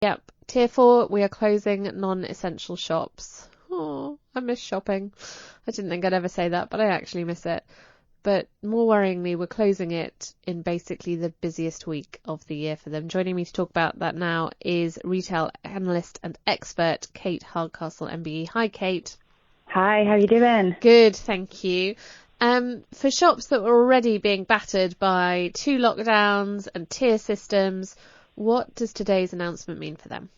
Yep. Tier 4, we are closing non-essential shops. Oh, I miss shopping. I didn't think I'd ever say that, but I actually miss it. But more worryingly, we're closing it in basically the busiest week of the year for them. Joining me to talk about that now is retail analyst and expert Kate Hardcastle MBE. Hi, Kate. Hi, how are you doing? Good, thank you. For shops that were already being battered by 2 lockdowns and tier systems, what does today's announcement mean for them?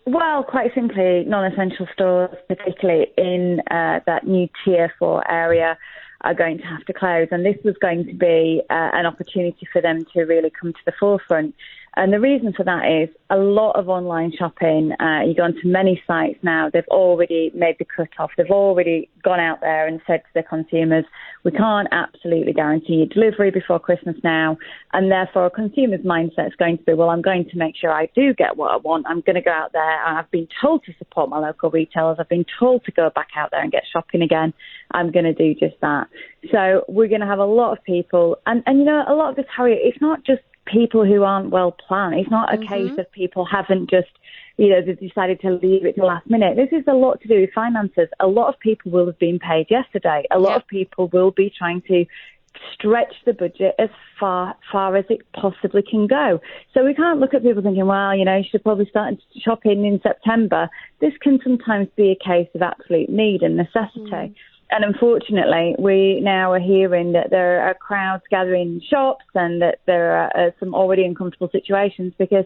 Well, quite simply, non-essential stores, particularly in that new Tier 4 area, are going to have to close. And this was going to be an opportunity for them to really come to the forefront. And the reason for that is a lot of online shopping. You go onto many sites now, they've already made the cut-off. They've already gone out there and said to their consumers, we can't absolutely guarantee you delivery before Christmas now. And therefore, a consumer's mindset is going to be, well, I'm going to make sure I do get what I want. I'm going to go out there. I've been told to support my local retailers. I've been told to go back out there and get shopping again. I'm going to do just that. So we're going to have a lot of people. And you know, a lot of this, Harriet, it's not just people who aren't well planned. It's not a case of people haven't just, they decided to leave it to the last minute. This is a lot to do with finances. A lot of people will have been paid yesterday. A lot of people will be trying to stretch the budget as far as it possibly can go. So we can't look at people thinking, well, you should probably start shopping in September. This can sometimes be a case of absolute need and necessity. And unfortunately, we now are hearing that there are crowds gathering in shops and that there are some already uncomfortable situations because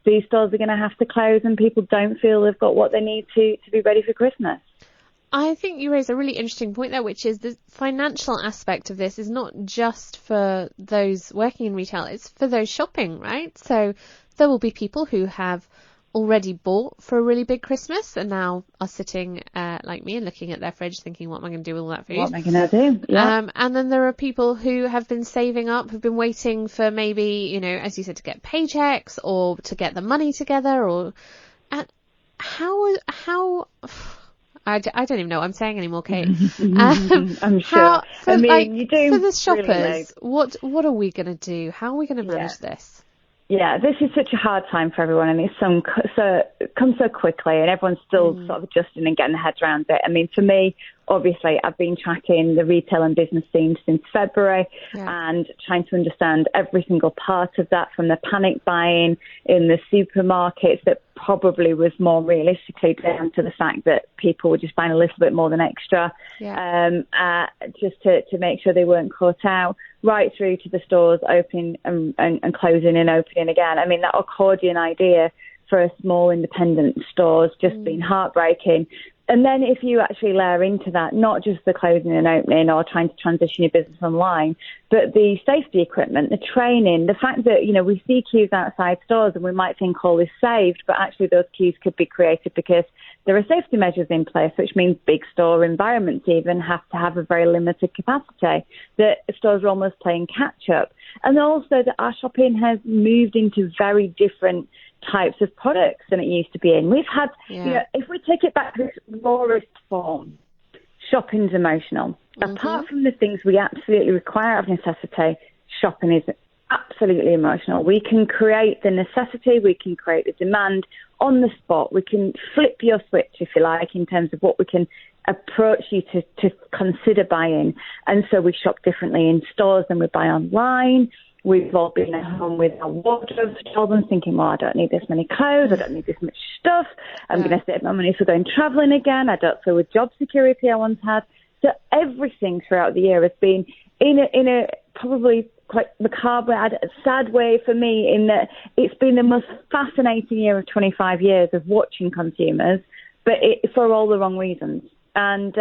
these stores are going to have to close and people don't feel they've got what they need to be ready for Christmas. I think you raise a really interesting point there, which is the financial aspect of this is not just for those working in retail, it's for those shopping, right? So there will be people who have already bought for a really big Christmas and now are sitting like me and looking at their fridge thinking, what am I going to do with all that food? What am I going to do? Yeah. And then there are people who have been saving up, who've been waiting for maybe, as you said, to get paychecks or to get the money together or how I don't even know what I'm saying anymore, Kate. I'm sure. You do for the shoppers, really what are we going to do? How are we going to manage this? Yeah, this is such a hard time for everyone, and it's come so quickly, and everyone's still sort of adjusting and getting their heads around it. I mean, for me, obviously, I've been tracking the retail and business scene since February and trying to understand every single part of that, from the panic buying in the supermarkets that probably was more realistically down to the fact that people were just buying a little bit more than extra, just to make sure they weren't caught out, right through to the stores opening and closing and opening again. I mean, that accordion idea for a small independent stores just been heartbreaking. And then if you actually layer into that, not just the closing and opening or trying to transition your business online, but the safety equipment, the training, the fact that, we see queues outside stores and we might think all is saved, but actually those queues could be created because there are safety measures in place, which means big store environments even have to have a very limited capacity, that stores are almost playing catch up. And also that our shopping has moved into very different types of products than it used to be in. We've had, if we take it back to its rawest form, shopping's emotional. Apart from the things we absolutely require out of necessity, shopping is absolutely emotional. We can create the necessity, we can create the demand on the spot. We can flip your switch, if you like, in terms of what we can approach you to consider buying. And so we shop differently in stores than we buy online. We've all been at home with our wardrobes children thinking, well, I don't need this many clothes, I don't need this much stuff, I'm going to save my money for going travelling again, I don't feel with job security I once had. So everything throughout the year has been in a probably quite macabre, sad way for me, in that it's been the most fascinating year of 25 years of watching consumers, but for all the wrong reasons. And,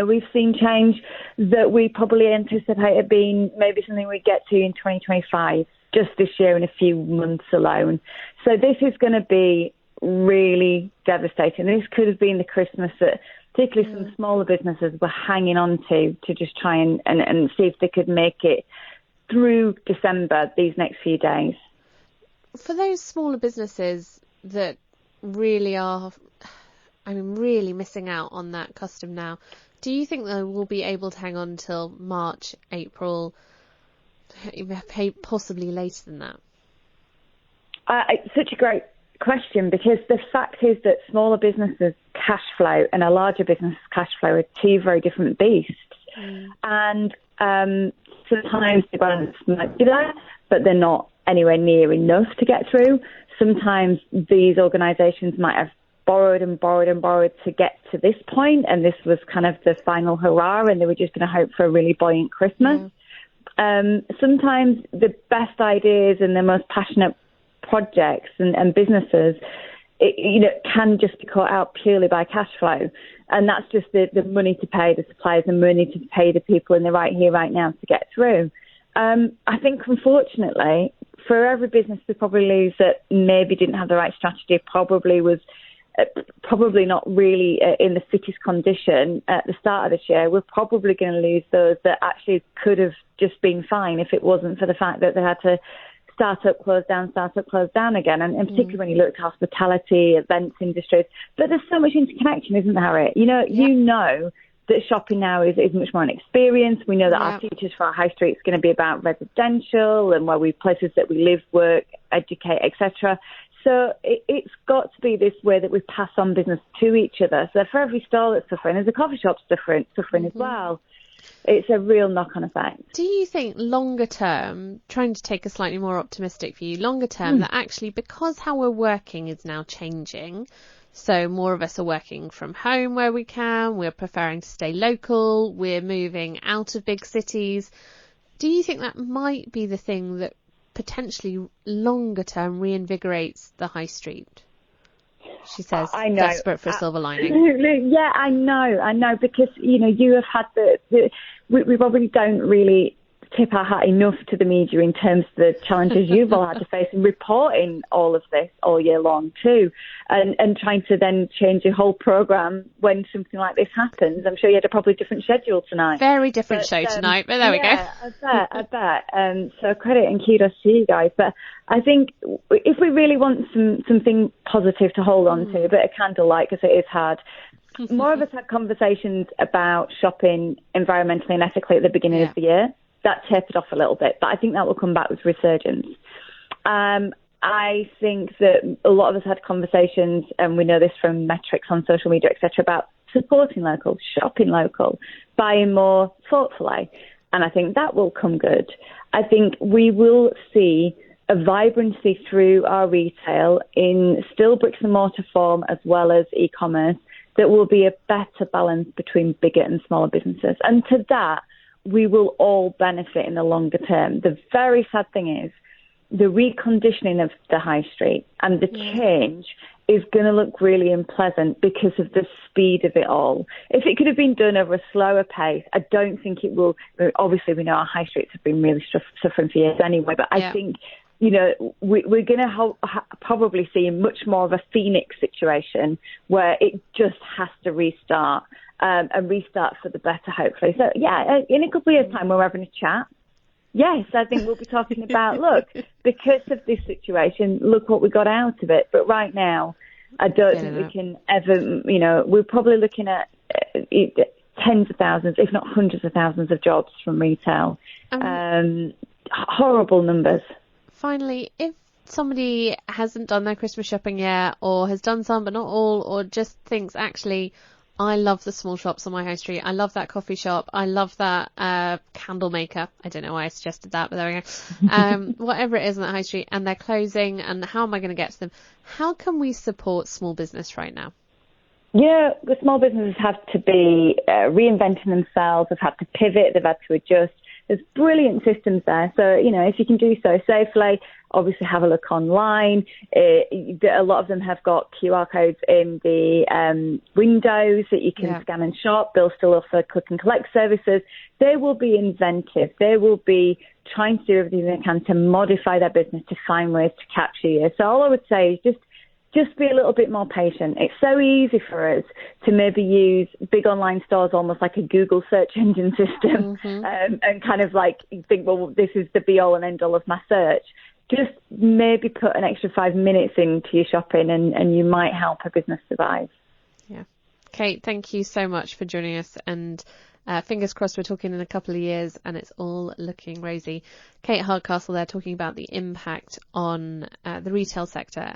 we've seen change that we probably anticipated being maybe something we'd get to in 2025, just this year in a few months alone. So this is going to be really devastating. This could have been the Christmas that particularly some smaller businesses were hanging on to just try and see if they could make it through December, these next few days. For those smaller businesses that really are, really missing out on that custom now, do you think they will be able to hang on until March, April, possibly later than that? Such a great question, because the fact is that smaller businesses' cash flow and a larger business' cash flow are two very different beasts. And sometimes the grants might be there, but they're not anywhere near enough to get through. Sometimes these organisations might have borrowed and borrowed and borrowed to get to this point, and this was kind of the final hurrah, and they were just going to hope for a really buoyant Christmas. Sometimes the best ideas and the most passionate projects and businesses, can just be caught out purely by cash flow. And that's just the money to pay the suppliers and money to pay the people in the right here, right now to get through. I think, unfortunately, for every business we probably lose that maybe didn't have the right strategy, probably was probably not really in the fittest condition at the start of this year, we're probably going to lose those that actually could have just been fine if it wasn't for the fact that they had to start up, close down again. And particularly when you look at hospitality, events industries. But there's so much interconnection, isn't there, Harriet? You know that shopping now is much more an experience. We know that our futures for our high street is going to be about residential and places that we live, work, educate, etc. So it's got to be this way that we pass on business to each other. So for every stall that's suffering, there's a coffee shop suffering as well. It's a real knock-on effect. Do you think longer term, trying to take a slightly more optimistic view, longer term, that actually because how we're working is now changing, so more of us are working from home where we can, we're preferring to stay local, we're moving out of big cities. Do you think that might be the thing that potentially longer term reinvigorates the high street? She says, I know. Desperate for a silver lining. Yeah, I know, because, you have had we probably don't really tip our hat enough to the media in terms of the challenges you've all had to face in reporting all of this all year long too, and trying to then change your whole programme when something like this happens. I'm sure you had a probably different schedule tonight. Very different show tonight, but there we go. I bet. So credit and kudos to you guys. But I think if we really want something positive to hold on to, a bit of candlelight, because it is hard, more of us had conversations about shopping environmentally and ethically at the beginning of the year. That tapered off a little bit, but I think that will come back with resurgence. I think that a lot of us had conversations, and we know this from metrics on social media, etc., about supporting local, shopping local, buying more thoughtfully, and I think that will come good. I think we will see a vibrancy through our retail in still bricks and mortar form as well as e-commerce that will be a better balance between bigger and smaller businesses, and to that we will all benefit in the longer term. The very sad thing is the reconditioning of the high street and the change is going to look really unpleasant because of the speed of it all. If it could have been done over a slower pace, I don't think it will. Obviously, we know our high streets have been really suffering for years anyway, but I think, we're going to probably see much more of a Phoenix situation where it just has to restart. And restart for the better, hopefully. So, in a couple of years' time, we're having a chat. Yes, I think we'll be talking about, look, because of this situation, look what we got out of it. But right now, I don't think we can ever, we're probably looking at tens of thousands, if not hundreds of thousands of jobs from retail. Horrible numbers. Finally, if somebody hasn't done their Christmas shopping yet, or has done some but not all, or just thinks, actually, I love the small shops on my high street. I love that coffee shop. I love that candle maker. I don't know why I suggested that, but there we go. Whatever it is on that high street, and they're closing, and how am I going to get to them? How can we support small business right now? The small businesses have to be reinventing themselves. They've had to pivot. They've had to adjust. There's brilliant systems there. So, if you can do so safely, obviously have a look online. A lot of them have got QR codes in the windows that you can scan and shop. They'll still offer click and collect services. They will be inventive. They will be trying to do everything they can to modify their business to find ways to capture you. So all I would say is just be a little bit more patient. It's so easy for us to maybe use big online stores almost like a Google search engine system, and kind of like think, well, this is the be-all and end-all of my search. Just maybe put an extra 5 minutes into your shopping and you might help a business survive. Yeah. Kate, thank you so much for joining us, and fingers crossed we're talking in a couple of years and it's all looking rosy. Kate Hardcastle there talking about the impact on the retail sector